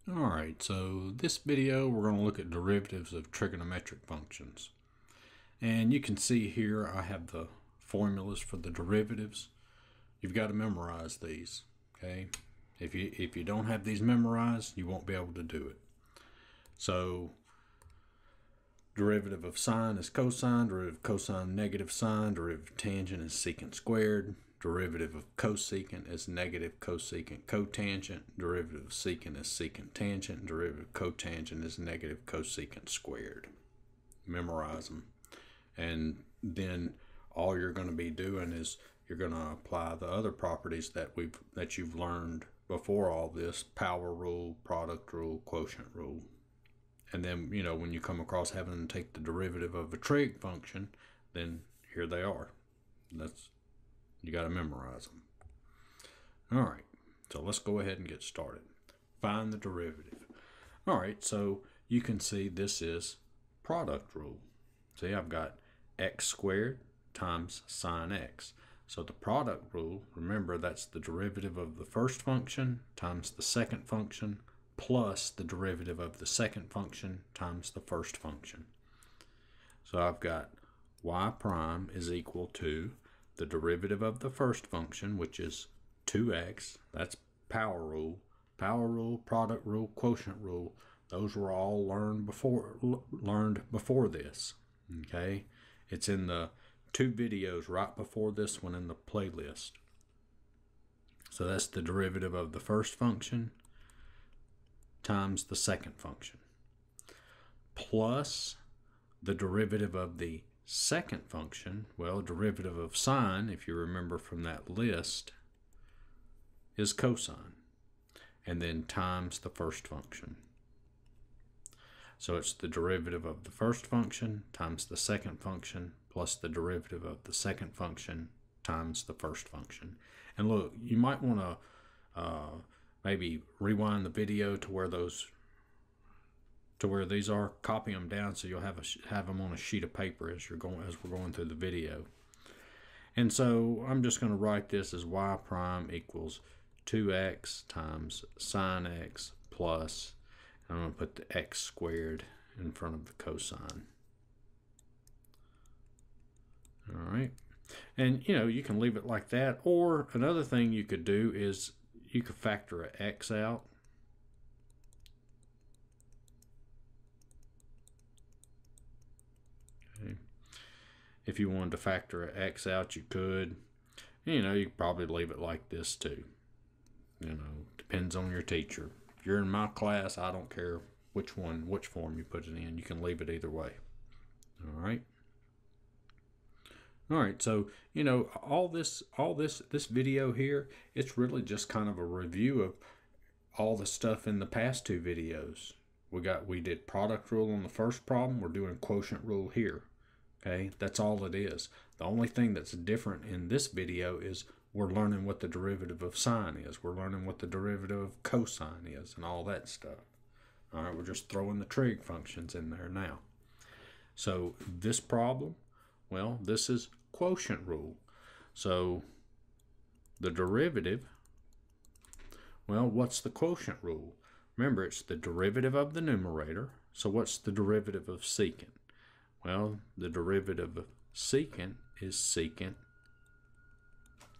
Alright, so this video we're going to look at derivatives of trigonometric functions. And you can see here I have the formulas for the derivatives. You've got to memorize these, okay? If you don't have these memorized, you won't be able to do it. So derivative of sine is cosine, derivative of cosine negative sine, derivative of tangent is secant squared, derivative of cosecant is negative cosecant cotangent, derivative of secant is secant tangent, derivative of cotangent is negative cosecant squared. Memorize them. And then all you're going to be doing is you're going to apply the other properties that you've learned before all this: power rule, product rule, quotient rule. And then, when you come across having to take the derivative of a trig function, then here they are. You got to memorize them. All right, so let's go ahead and get started. Find the derivative. All right, so you can see this is product rule. See, I've got x squared times sine x. So the product rule, remember, that's the derivative of the first function times the second function plus the derivative of the second function times the first function. So I've got y prime is equal to the derivative of the first function, which is 2x. That's power rule, product rule, quotient rule. Those were all learned before this. Okay, it's in the 2 videos right before this one in the playlist. So that's the derivative of the first function times the second function plus the derivative of the second function. Well, derivative of sine, if you remember from that list, is cosine, and then times the first function. So it's the derivative of the first function times the second function plus the derivative of the second function times the first function. And look, you might want to maybe rewind the video to where these are. Copy them down so you'll have them on a sheet of paper as we're going through the video. And so I'm just going to write this as y prime equals 2x times sine x plus, I'm going to put the x squared in front of the cosine. All right. And you can leave it like that, or another thing you could do is you could factor an x out. Okay. If you wanted to factor an x out, you could. You could probably leave it like this too. Depends on your teacher. If you're in my class, I don't care which form you put it in. You can leave it either way. All right. All right, so all this video here, it's really just kind of a review of all the stuff in the past 2 videos. We did product rule on the first problem. We're doing quotient rule here. Okay, that's all it is. The only thing that's different in this video is we're learning what the derivative of sine is. We're learning what the derivative of cosine is and all that stuff. All right, we're just throwing the trig functions in there now. So this problem, well, this is quotient rule. So the derivative, well, what's the quotient rule? Remember, it's the derivative of the numerator. So what's the derivative of secant? Well, the derivative of secant is secant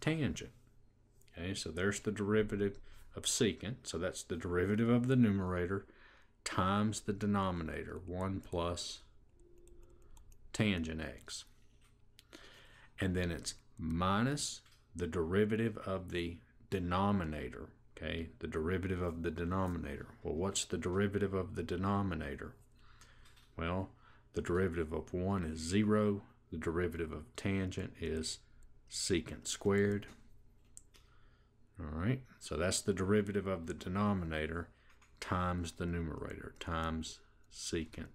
tangent. Okay, so there's the derivative of secant. So that's the derivative of the numerator times the denominator, 1 plus tangent x. And then it's minus the derivative of the denominator. Okay, the derivative of the denominator. Well, what's the derivative of the denominator? Well, the derivative of 1 is 0. The derivative of tangent is secant squared. All right, so that's the derivative of the denominator times the numerator, times secant,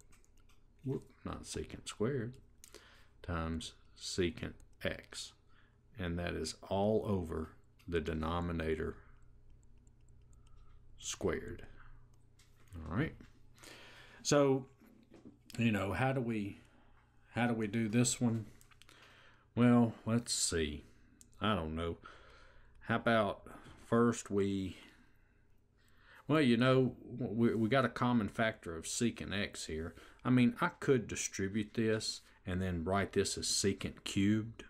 not secant squared, times secant x. And that is all over the denominator squared. All right. So, how do we do this one? Well, let's see. I don't know. How about first Well, we got a common factor of secant x here. I mean, I could distribute this and then write this as secant cubed,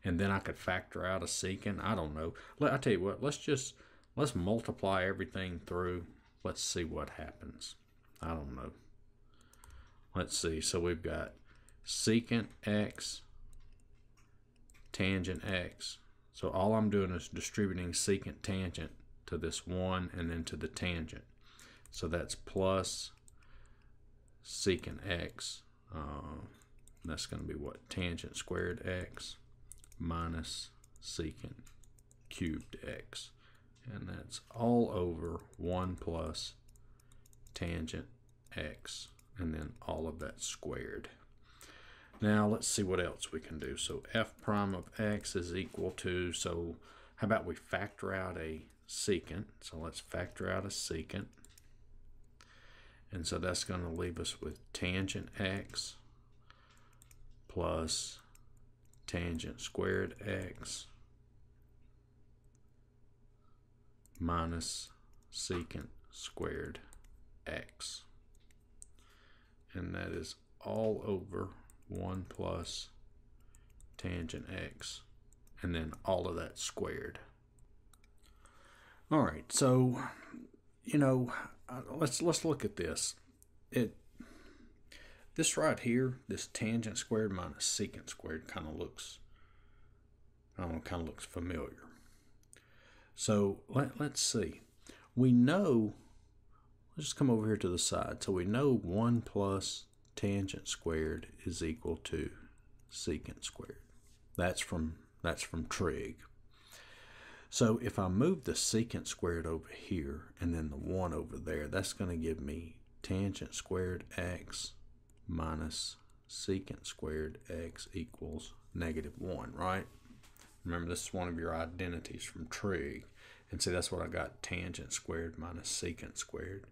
and then I could factor out a secant. I don't know. I tell you what, let's multiply everything through. Let's see what happens. I don't know. Let's see. So we've got secant x, tangent x. So all I'm doing is distributing secant tangent to this 1 and then to the tangent. So that's plus secant x. That's going to be what? Tangent squared x minus secant cubed x. And that's all over 1 plus tangent x. And then all of that squared. Now let's see what else we can do. So f prime of x is equal to, so how about we factor out a secant? So let's factor out a secant. And so that's going to leave us with tangent x plus tangent squared x minus secant squared x. And that is all over 1 plus tangent x, and then all of that squared. All right, so let's look at this. This right here, this tangent squared minus secant squared kind of looks, I don't know, kind of looks familiar. So let's see. We know, let's just come over here to the side. So we know 1 plus tangent squared is equal to secant squared. That's from trig. So if I move the secant squared over here and then the 1 over there, that's going to give me tangent squared x minus secant squared x equals -1, right? Remember, this is one of your identities from trig. And see, that's what I got, tangent squared minus secant squared.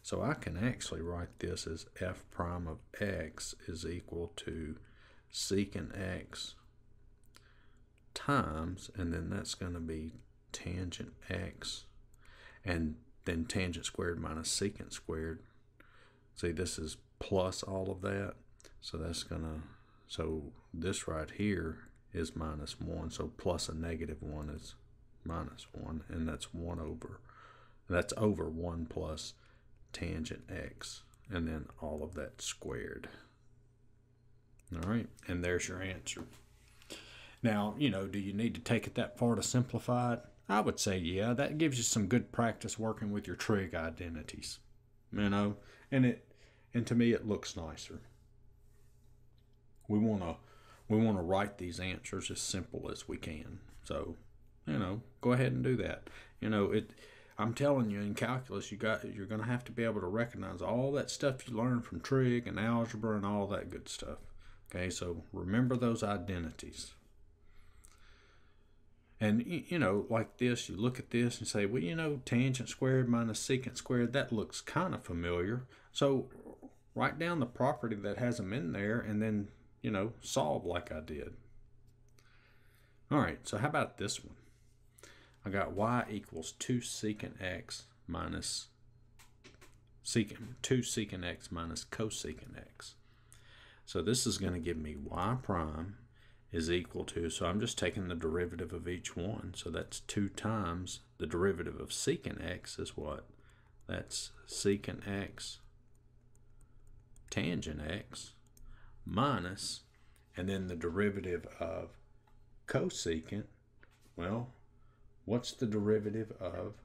So I can actually write this as f prime of x is equal to secant x times, and then that's going to be tangent x, and then tangent squared minus secant squared. See, this is plus all of that. So that's going to, so this right here is -1. So plus a -1 is -1, and that's 1 over, that's over 1 plus tangent x, and then all of that squared. All right, and there's your answer. Now, do you need to take it that far to simplify it? I would say, yeah, that gives you some good practice working with your trig identities, and to me it looks nicer. We want to write these answers as simple as we can. So, go ahead and do that. I'm telling you, in calculus, you're going to have to be able to recognize all that stuff you learn from trig and algebra and all that good stuff. Okay, so remember those identities. And, like this, you look at this and say, well, tangent squared minus secant squared, that looks kind of familiar. So write down the property that has them in there and then, solve like I did. All right, so how about this one? I got y equals 2 secant x minus 2 secant x minus cosecant x. So this is going to give me y prime is equal to, so I'm just taking the derivative of each one. So that's 2 times the derivative of secant x is what? That's secant x tangent x minus, and then the derivative of cosecant. Well, what's the derivative of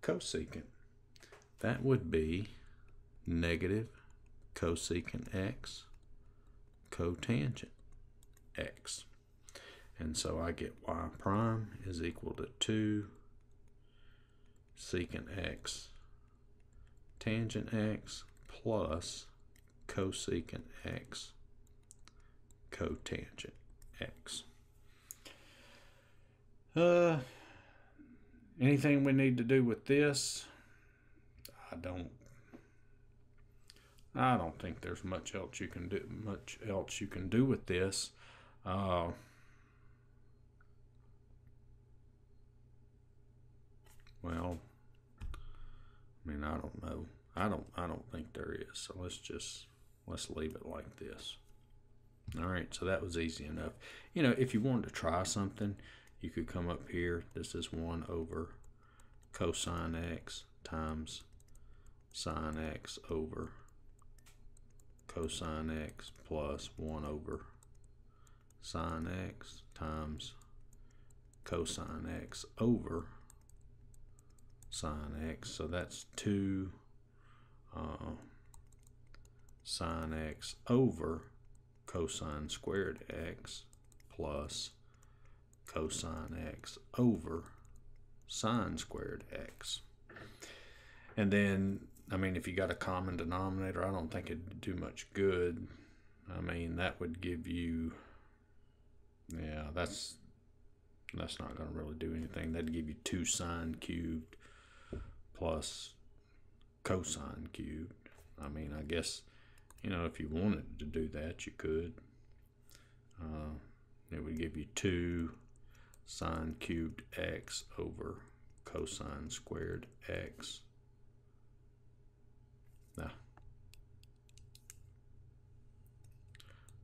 cosecant? That would be negative cosecant x cotangent x. And so I get y prime is equal to 2 secant x tangent x plus cosecant x cotangent x. Anything we need to do with this? I don't think there's much else you can do with this. Well, I mean, I don't know. I don't think there is. So let's leave it like this. All right, so that was easy enough. You know, if you wanted to try something, you could come up here. This is 1 over cosine x times sine x over cosine x plus 1 over sine x times cosine x over sine x. So that's 2 sine x over cosine squared x plus cosine x over sine squared x. And then, I mean, if you got a common denominator, I don't think it'd do much good. I mean, that would give you, yeah, that's not going to really do anything. That'd give you 2 sine cubed plus cosine cubed. I mean, I guess, you know, if you wanted to do that, you could. It would give you 2 sine cubed x over cosine squared x. Now,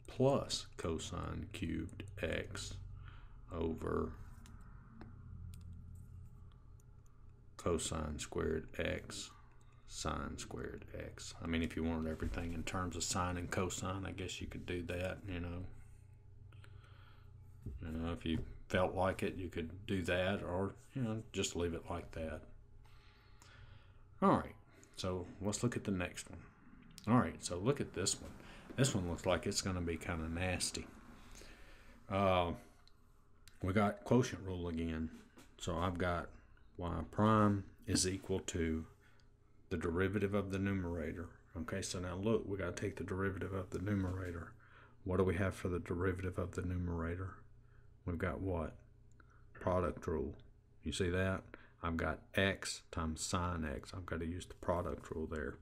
plus cosine cubed x over cosine squared x sine squared x. I mean, if you wanted everything in terms of sine and cosine, I guess you could do that, you know. You know, if you felt like it, you could do that, or, you know, just leave it like that. All right, so let's look at the next one. All right, so look at this one. This one looks like it's going to be kind of nasty. We got quotient rule again. So I've got y prime is equal to the derivative of the numerator. Okay, so now look, we got to take the derivative of the numerator. What do we have for the derivative of the numerator? We've got what? Product rule. You see that? I've got x times sine x. I've got to use the product rule there.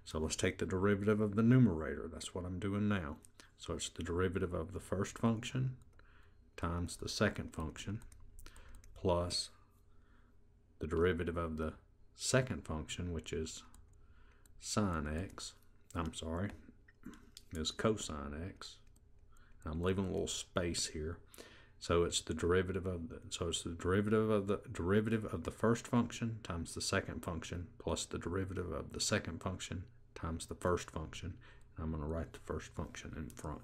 So let's take the derivative of the numerator. That's what I'm doing now. So it's the derivative of the first function times the second function plus the derivative of the second function, which is sine x. Is cosine x. I'm leaving a little space here. So it's the derivative of the first function times the second function plus the derivative of the second function times the first function. I'm going to write the first function in front.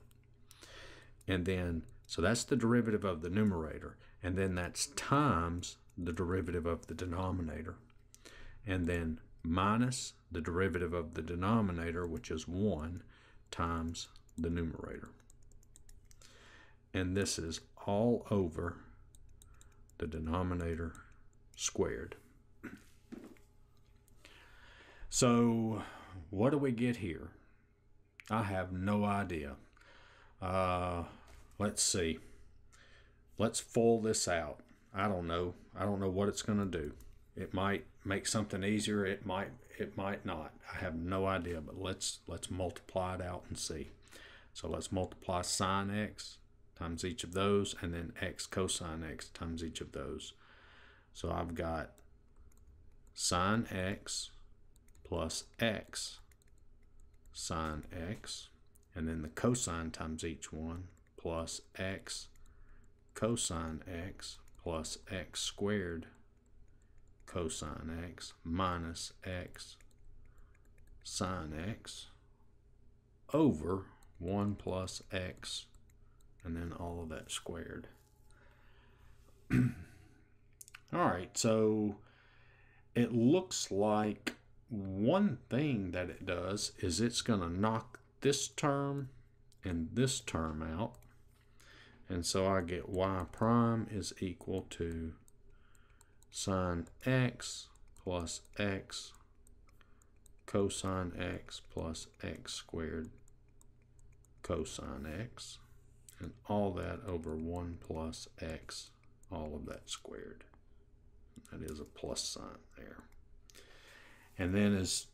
And then, so that's the derivative of the numerator. And then that's times the derivative of the denominator. And then minus the derivative of the denominator, which is 1, times the numerator. And this is all over the denominator squared. So what do we get here? I have no idea. Let's see. Let's FOIL this out. I don't know. I don't know what it's going to do. It might make something easier. It might not. I have no idea, but let's multiply it out and see. So let's multiply sine x times each of those, and then x cosine x times each of those. So I've got sine x plus x sine x, and then the cosine times each one, plus x cosine x plus x squared cosine x minus x sine x over 1 plus x, and then all of that squared. All right, so it looks like one thing that it does is it's going to knock this term and this term out. And so I get y prime is equal to sine x plus x cosine x plus x squared cosine x, and all that over 1 plus x, all of that squared. That is a plus sign there. And then as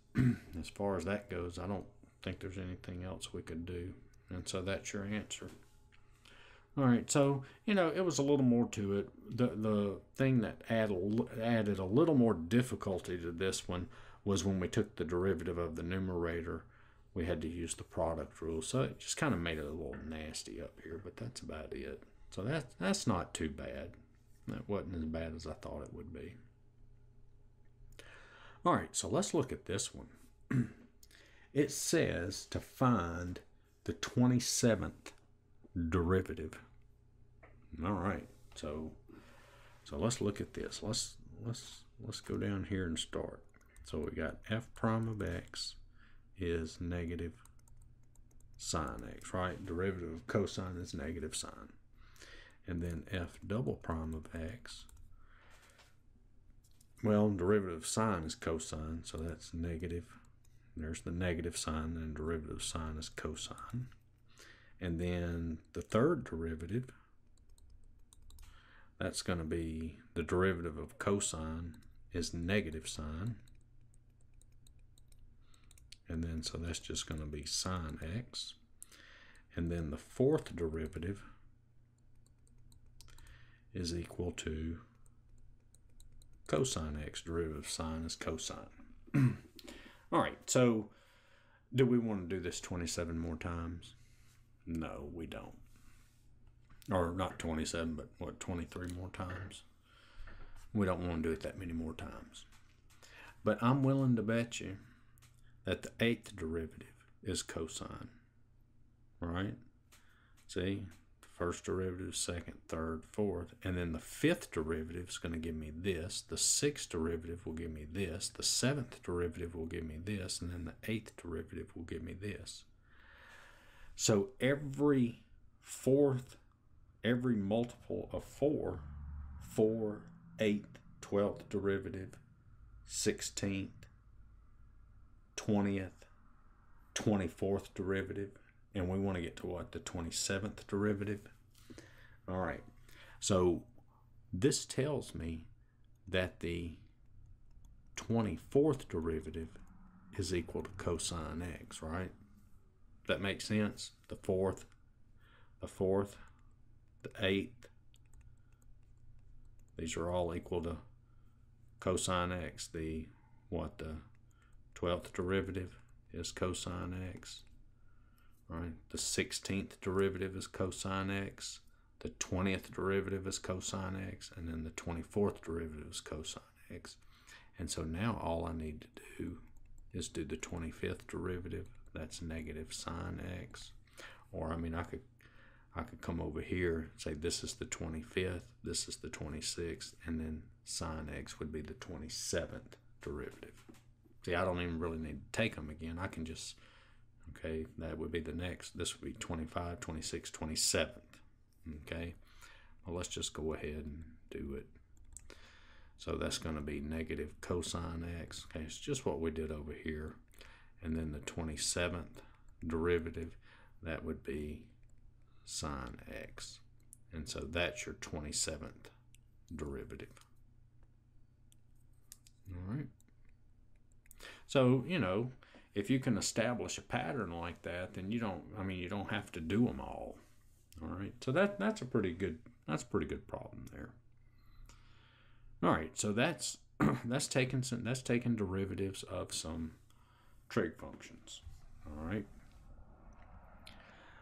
far as that goes, I don't think there's anything else we could do. And so that's your answer. All right, so, you know, it was a little more to it. The thing that added a little more difficulty to this one was when we took the derivative of the numerator, we had to use the product rule. So it just kind of made it a little nasty up here, but that's about it. So that's not too bad. That wasn't as bad as I thought it would be. All right, so let's look at this one. It says to find the 27th derivative. All right, so let's look at this. Let's go down here and start. So we got f prime of x is negative sine x, right? Derivative of cosine is negative sine. And then f double prime of x, well, derivative of sine is cosine, so that's negative. There's the negative sign, and derivative of sine is cosine. And then the third derivative, that's going to be the derivative of cosine is negative sine. And then, so that's just going to be sine x. And then the fourth derivative is equal to cosine x. Derivative of sine is cosine. All right, so do we want to do this 27 more times? No, we don't. Or not 27, but what, 23 more times? We don't want to do it that many more times. But I'm willing to bet you that the 8th derivative is cosine, right? See, the first derivative, second, third, fourth, and then the 5th derivative is going to give me this. The 6th derivative will give me this. The 7th derivative will give me this, and then the 8th derivative will give me this. So every multiple of 4, 8th, 12th derivative, 16th, 20th, 24th derivative, and we want to get to what, the 27th derivative? All right, so this tells me that the 24th derivative is equal to cosine x, right? That makes sense? The 4th, the 8th, these are all equal to cosine x. The 12th derivative is cosine x, right? The 16th derivative is cosine x. The 20th derivative is cosine x, and then the 24th derivative is cosine x. And so now all I need to do is do the 25th derivative. That's negative sine x. Or I mean, I could come over here and say this is the 25th, this is the 26th, and then sine x would be the 27th derivative. See, I don't even really need to take them again. I can just, okay, that would be the next. This would be 25, 26, 27th. Okay, well, let's just go ahead and do it. So that's going to be negative cosine x. Okay, it's just what we did over here. And then the 27th derivative, that would be sine x. And so that's your 27th derivative. All right. So, you know, if you can establish a pattern like that, then you don't have to do them all. All right. So that's a pretty good problem there. All right. So that's taking derivatives of some trig functions. All right.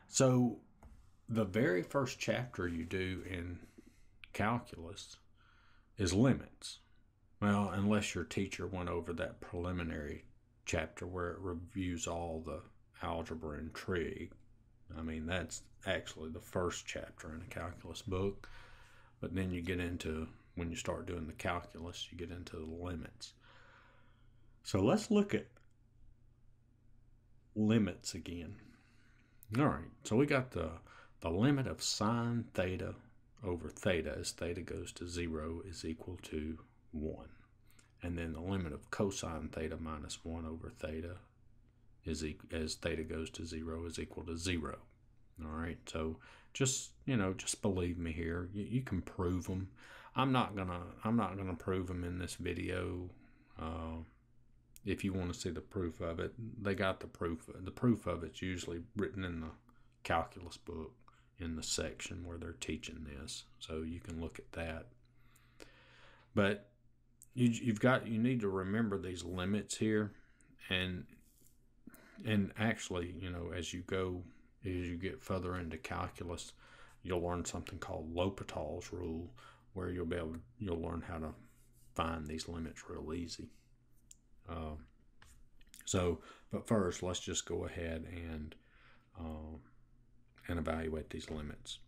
So the very first chapter you do in calculus is limits. Well, unless your teacher went over that preliminary chapter where it reviews all the algebra and trig. I mean, that's actually the first chapter in a calculus book. But then you get into, when you start doing the calculus, you get into the limits. So let's look at limits again. All right, so we got the limit of sine theta over theta as theta goes to 0 is equal to 1. And then the limit of cosine theta minus 1 over theta is as theta goes to 0 is equal to 0. All right, so just believe me here. You can prove them. I'm not gonna prove them in this video. If you want to see the proof of it, they got the proof. The proof of it's usually written in the calculus book in the section where they're teaching this, so you can look at that. But you need to remember these limits here, and actually, as you get further into calculus, you'll learn something called L'Hopital's rule, where you'll learn how to find these limits real easy. But first, let's just go ahead and evaluate these limits.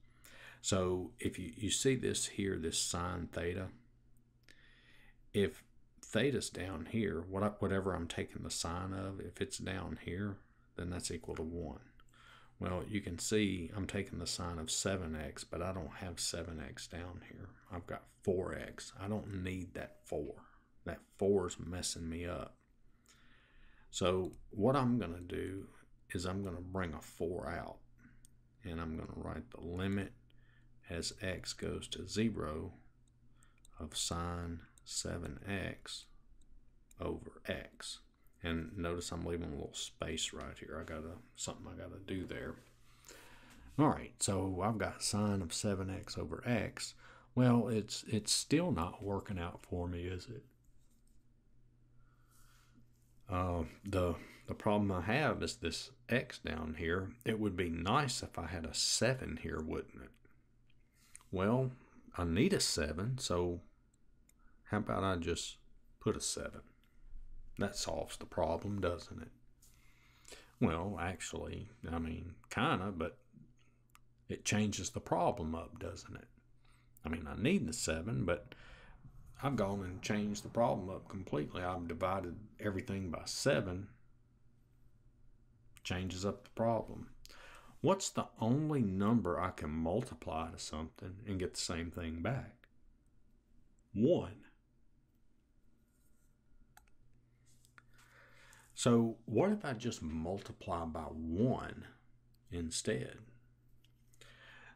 So if you see this here, this sine theta, if theta's down here, whatever I'm taking the sine of, if it's down here, then that's equal to 1. Well, you can see I'm taking the sine of 7x, but I don't have 7x down here. I've got 4x. I don't need that 4. That 4 is messing me up. So what I'm going to do is I'm going to bring a 4 out, and I'm going to write the limit as x goes to 0 of sine 7x over x. And notice I'm leaving a little space right here. Something I gotta do there. All right, so I've got sine of 7x over x. Well, it's still not working out for me, is it? The problem I have is this x down here. It would be nice if I had a 7 here, wouldn't it? Well, I need a 7, so how about I just put a 7? That solves the problem, doesn't it? Well, actually, I mean, kind of, but it changes the problem up, doesn't it? I mean, I need the 7, but I've gone and changed the problem up completely. I've divided everything by 7. Changes up the problem. What's the only number I can multiply to something and get the same thing back? 1. So what if I just multiply by 1 instead?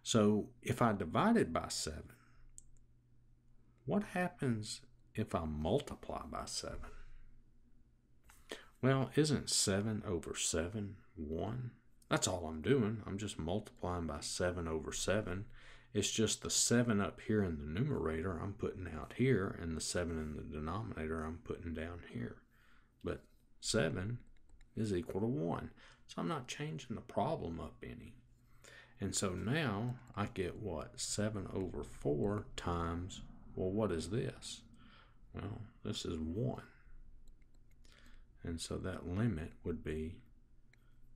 So if I divide it by 7, what happens if I multiply by 7? Well, isn't 7 over 7 1? That's all I'm doing. I'm just multiplying by 7 over 7. It's just the 7 up here in the numerator I'm putting out here, and the 7 in the denominator I'm putting down here. But 7 is equal to 1. So I'm not changing the problem up any. And so now I get what? 7 over 4 times, well, what is this? Well, this is 1. And so that limit would be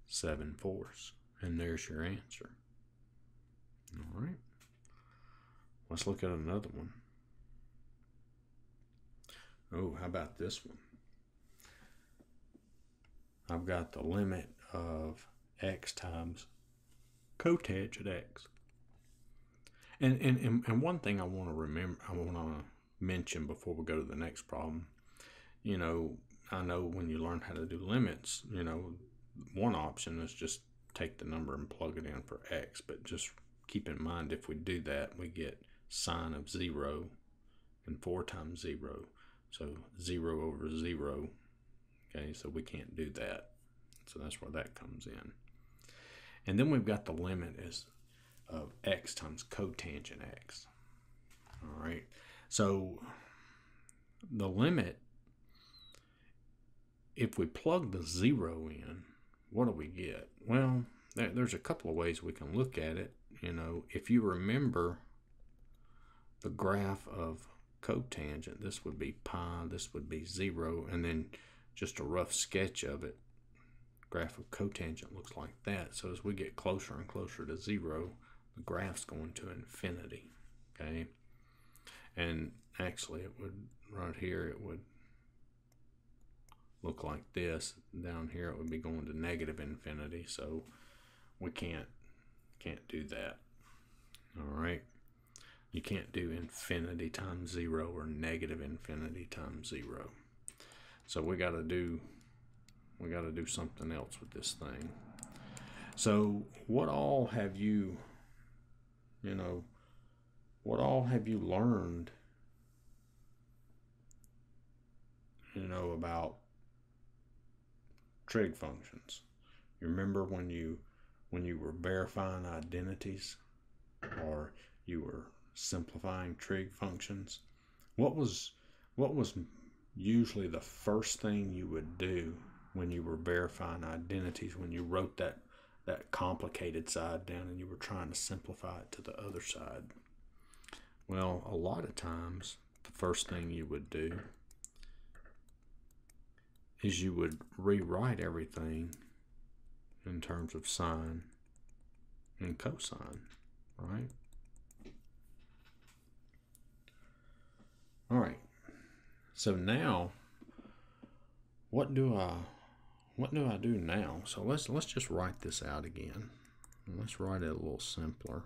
7/4. And there's your answer. All right. Let's look at another one. Oh, how about this one? I've got the limit of x times cotangent x. And one thing I want to mention before we go to the next problem, I know when you learn how to do limits, one option is just take the number and plug it in for x, but just keep in mind if we do that, we get sine of 0 and 4 times 0. So 0 over 0. Okay, so we can't do that. So that's where that comes in. And then we've got the limit of x times cotangent x. All right, so the limit, if we plug the 0 in, what do we get? Well, there's a couple of ways we can look at it. If you remember the graph of cotangent, this would be pi, this would be 0, and then just a rough sketch of it. Graph of cotangent looks like that. So as we get closer and closer to 0, the graph's going to infinity. Okay, and actually it would, right here, it would look like this. Down here it would be going to negative infinity, so we can't do that. All right, you can't do infinity times 0 or negative infinity times 0. So we got to do something else with this thing. So what all have you learned about trig functions? You remember when you were verifying identities, or you were simplifying trig functions? What was what was usually the first thing you would do when you were verifying identities, when you wrote that complicated side down and you were trying to simplify it to the other side? Well, a lot of times, the first thing you would do is you would rewrite everything in terms of sine and cosine, right? All right. So now, what do I do now? So let's just write this out again. Let's write it a little simpler.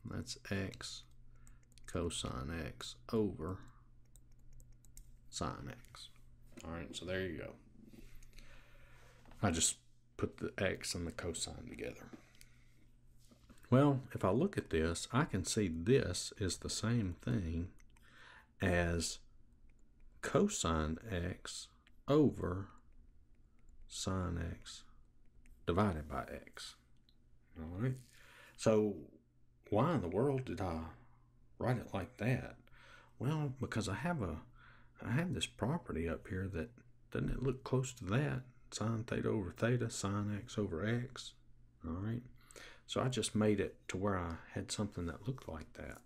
That's x cosine x over sine x. All right, so there you go. I just put the x and the cosine together. Well, if I look at this, I can see this is the same thing as cosine x over sine x divided by x. All right. So why in the world did I write it like that? Well, because I have this property up here that, doesn't it look close to that? Sine theta over theta, sine x over x. All right. So I just made it to where I had something that looked like that.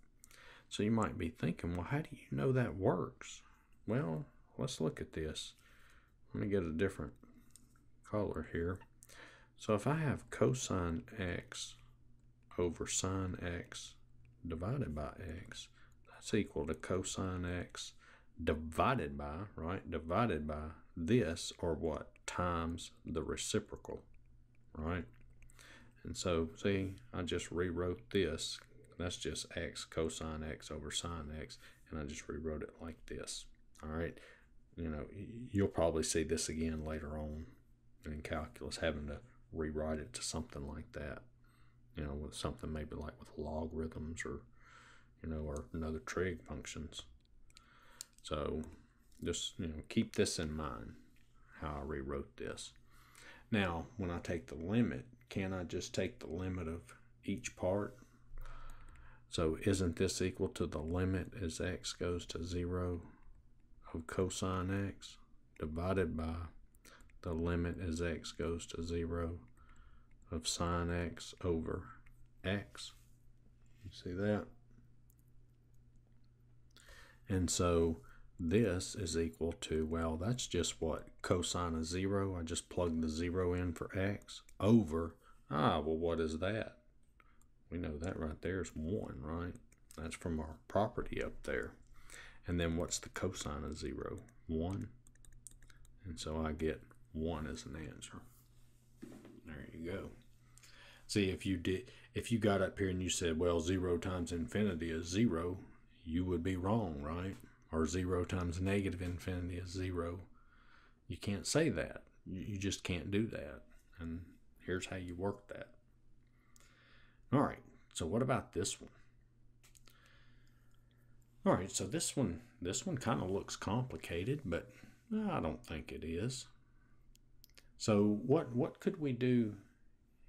So you might be thinking, well, how do you know that works? Well, let's look at this. Let me get a different color here. So if I have cosine x over sine x divided by x, that's equal to cosine x divided by, right? Divided by this, or what? Times the reciprocal, right? And so, see, I just rewrote this. That's just x cosine x over sine x, and I just rewrote it like this. All right. You know, you'll probably see this again later on in calculus, having to rewrite it to something like that. You know, with something maybe like with logarithms, or, you know, or another trig functions. So just, you know, keep this in mind, how I rewrote this. Now, when I take the limit, can I just take the limit of each part? So isn't this equal to the limit as x goes to 0 of cosine x divided by the limit as x goes to 0 of sine x over x? You see that? And so this is equal to, well, that's just what? Cosine of 0. I just plug the 0 in for x over, well, what is that? We know that right there is 1, right? That's from our property up there. And then what's the cosine of 0? 1. And so I get 1 as an answer. There you go. See, if you got up here and you said, well, 0 times infinity is 0, you would be wrong, right? Or 0 times negative infinity is 0. You can't say that. You just can't do that. And here's how you work that. All right, so what about this one? All right, so this one kind of looks complicated, but I don't think it is. So what could we do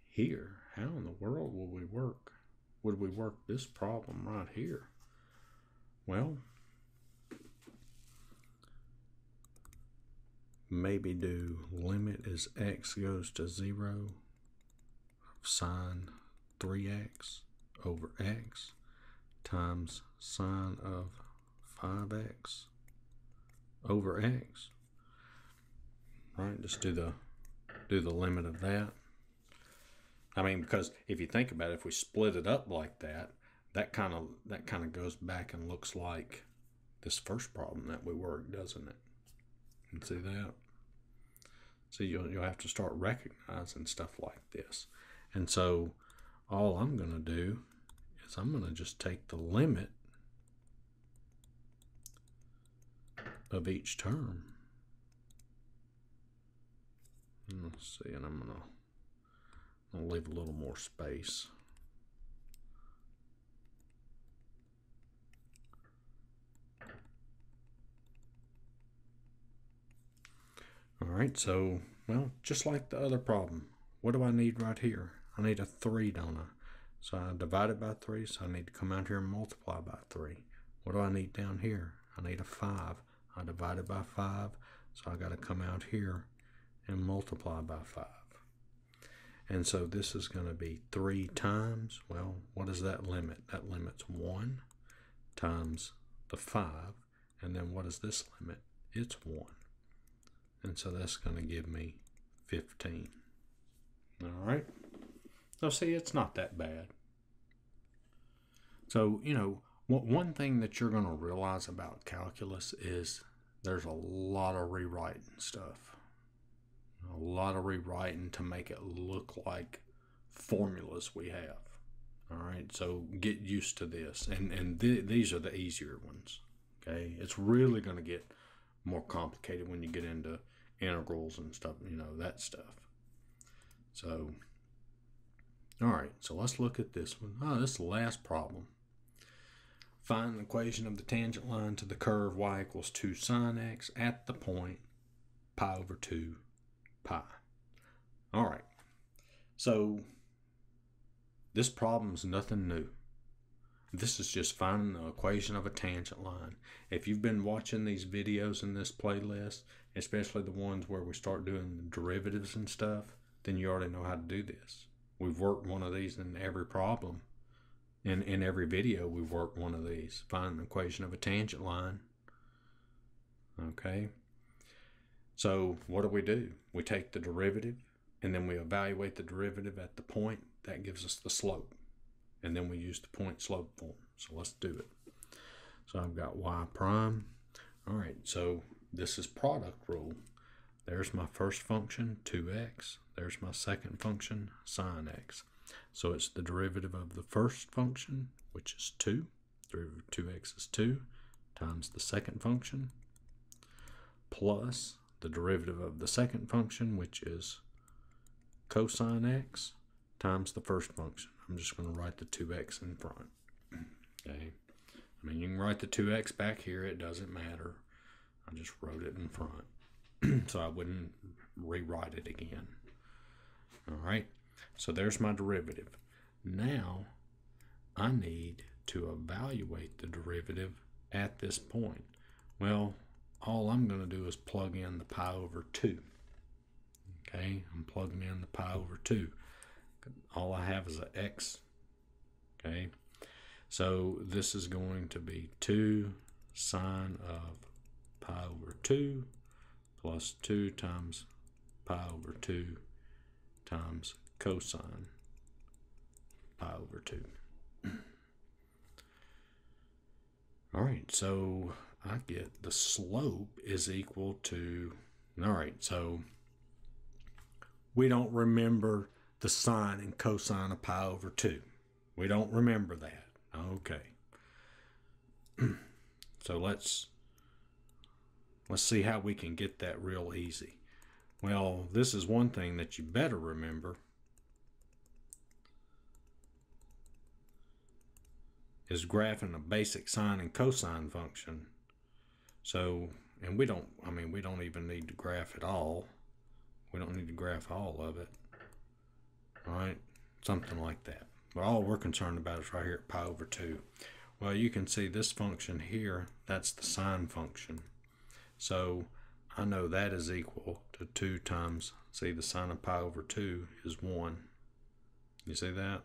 here? How in the world would we work this problem right here? Well, maybe do limit as x goes to 0 of sine 3x over x times sine of 5x over x. Right, just do the limit of that. I mean, because if you think about it, if we split it up like that, that kind of goes back and looks like this first problem that we worked, doesn't it? You see that? So you'll have to start recognizing stuff like this. And so all I'm going to do is I'm going to just take the limit of each term. Let's see, and I'm going to leave a little more space. All right, so, well, just like the other problem, what do I need right here? I need a 3, don't I? So I divided by 3, so I need to come out here and multiply by 3. What do I need down here? I need a 5. I divided by 5, so I got to come out here and multiply by 5. And so this is going to be 3 times, well, what is that limit? That limit's 1 times the 5. And then what is this limit? It's 1. And so that's going to give me 15. All right. So see, it's not that bad. So, you know, one thing that you're going to realize about calculus is there's a lot of rewriting stuff. A lot of rewriting to make it look like formulas we have. All right, so get used to this. And these are the easier ones. Okay, it's really going to get more complicated when you get into integrals and stuff, you know, that stuff. So, all right, so let's look at this one. Oh, this is the last problem. Find the equation of the tangent line to the curve y equals 2 sine x at the point pi over 2 pi. All right, so this problem's nothing new. This is just finding the equation of a tangent line. If you've been watching these videos in this playlist, especially the ones where we start doing the derivatives and stuff, then you already know how to do this. We've worked one of these in every problem. In every video, we've worked one of these. Find the equation of a tangent line. Okay. So what do? We take the derivative, and then we evaluate the derivative at the point. That gives us the slope. And then we use the point slope form. So let's do it. So I've got y prime. All right, so this is product rule. There's my first function, 2x. There's my second function, sine x. So it's the derivative of the first function, which is 2. Derivative of 2x is 2, times the second function, plus the derivative of the second function, which is cosine x, times the first function. I'm just going to write the 2x in front. Okay. I mean, you can write the 2x back here. It doesn't matter. I just wrote it in front. So I wouldn't rewrite it again. All right. So there's my derivative. Now, I need to evaluate the derivative at this point. Well, all I'm going to do is plug in the pi over 2. Okay. I'm plugging in the pi over 2. All I have is an x. Okay. So this is going to be 2 sine of pi over 2 plus 2 times pi over 2 times cosine pi over 2. All right, so I get the slope is equal to, all right, so we don't remember the sine and cosine of pi over 2. We don't remember that. Okay. So let's see how we can get that real easy. Well, this is one thing that you better remember. Is graphing a basic sine and cosine function. So, and we don't even need to graph it all. We don't need to graph all of it. All right, something like that. But all we're concerned about is right here at pi over 2. Well, you can see this function here, that's the sine function. So I know that is equal to 2 times, see, the sine of pi over 2 is 1. You see that?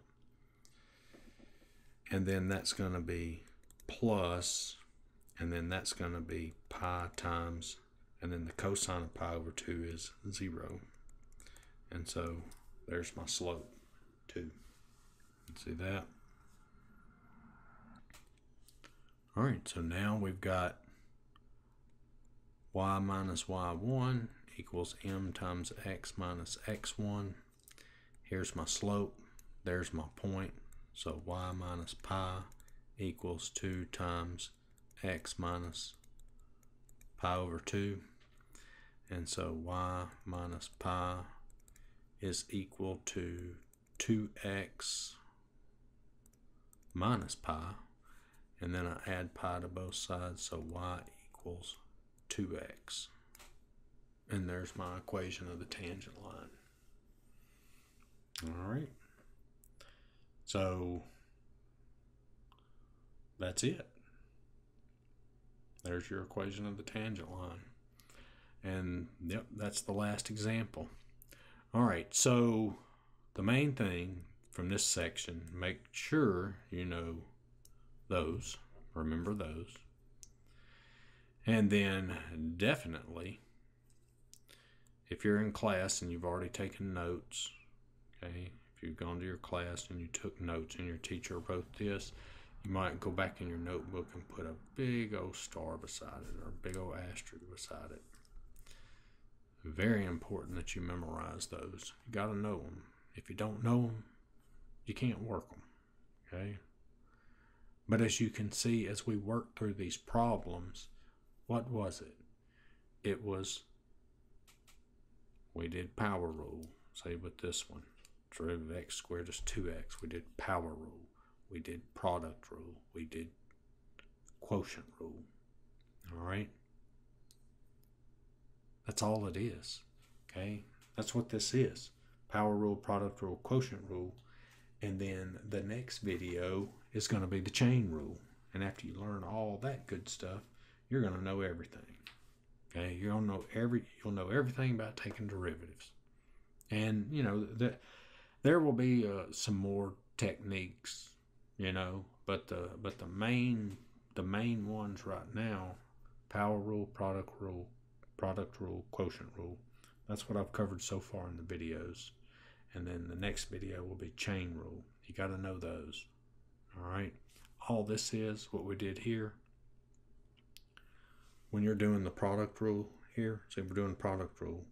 And then that's going to be plus, and then that's going to be pi times, and then the cosine of pi over 2 is 0. And so there's my slope, 2. See that? All right, so now we've got y minus y1 equals m times x minus x1. Here's my slope. There's my point. So y minus pi equals 2 times x minus pi over 2. And so y minus pi is equal to 2x minus pi. And then I add pi to both sides, so y equals 2x. And there's my equation of the tangent line. All right. So that's it. There's your equation of the tangent line. And yep, that's the last example. All right, so the main thing from this section, make sure you know those, remember those. And then definitely, if you're in class and you've already taken notes, okay, if you've gone to your class and you took notes and your teacher wrote this, you might go back in your notebook and put a big old star beside it or a big old asterisk beside it. Very important that you memorize those. You got to know them. If you don't know them, you can't work them, okay? But as you can see, as we work through these problems, what was it? It was, we did power rule, say with this one. Derivative of x squared is 2x. We did power rule. We did product rule. We did quotient rule. All right? That's all it is, okay? That's what this is. Power rule, product rule, quotient rule. And then the next video is going to be the chain rule. And after you learn all that good stuff, you're going to know everything. Okay? You'll know everything about taking derivatives. And, you know, there will be some more techniques, you know, but the main ones right now, power rule, product rule, quotient rule. That's what I've covered so far in the videos. And then the next video will be chain rule. You got to know those. All right. All this is what we did here. When you're doing the product rule here, say we're doing product rule.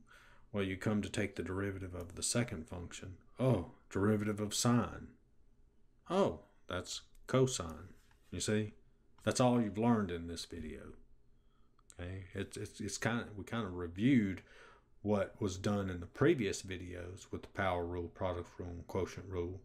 Well, you come to take the derivative of the second function. Oh, derivative of sine. Oh, that's cosine. You see? That's all you've learned in this video. Okay? We kind of reviewed what was done in the previous videos with the power rule, product rule, and quotient rule.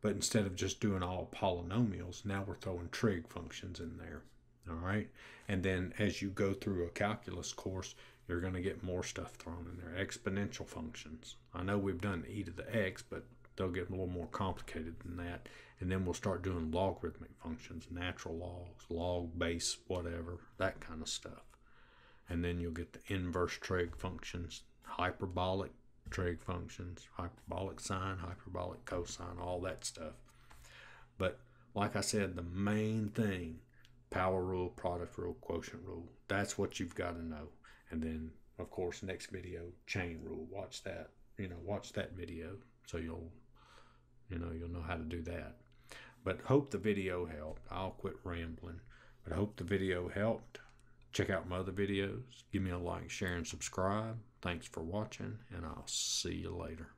But instead of just doing all polynomials, now we're throwing trig functions in there. All right? And then as you go through a calculus course, you're going to get more stuff thrown in there. Exponential functions. I know we've done e to the x, but they'll get a little more complicated than that. And then we'll start doing logarithmic functions, natural logs, log, base, whatever, that kind of stuff. And then you'll get the inverse trig functions, hyperbolic trig functions, hyperbolic sine, hyperbolic cosine, all that stuff. But like I said, the main thing, power rule, product rule, quotient rule, that's what you've got to know. And then, of course, next video, chain rule. Watch that. Watch that video so you'll know how to do that. But hope the video helped. I'll quit rambling. But I hope the video helped. Check out my other videos. Give me a like, share, and subscribe. Thanks for watching, and I'll see you later.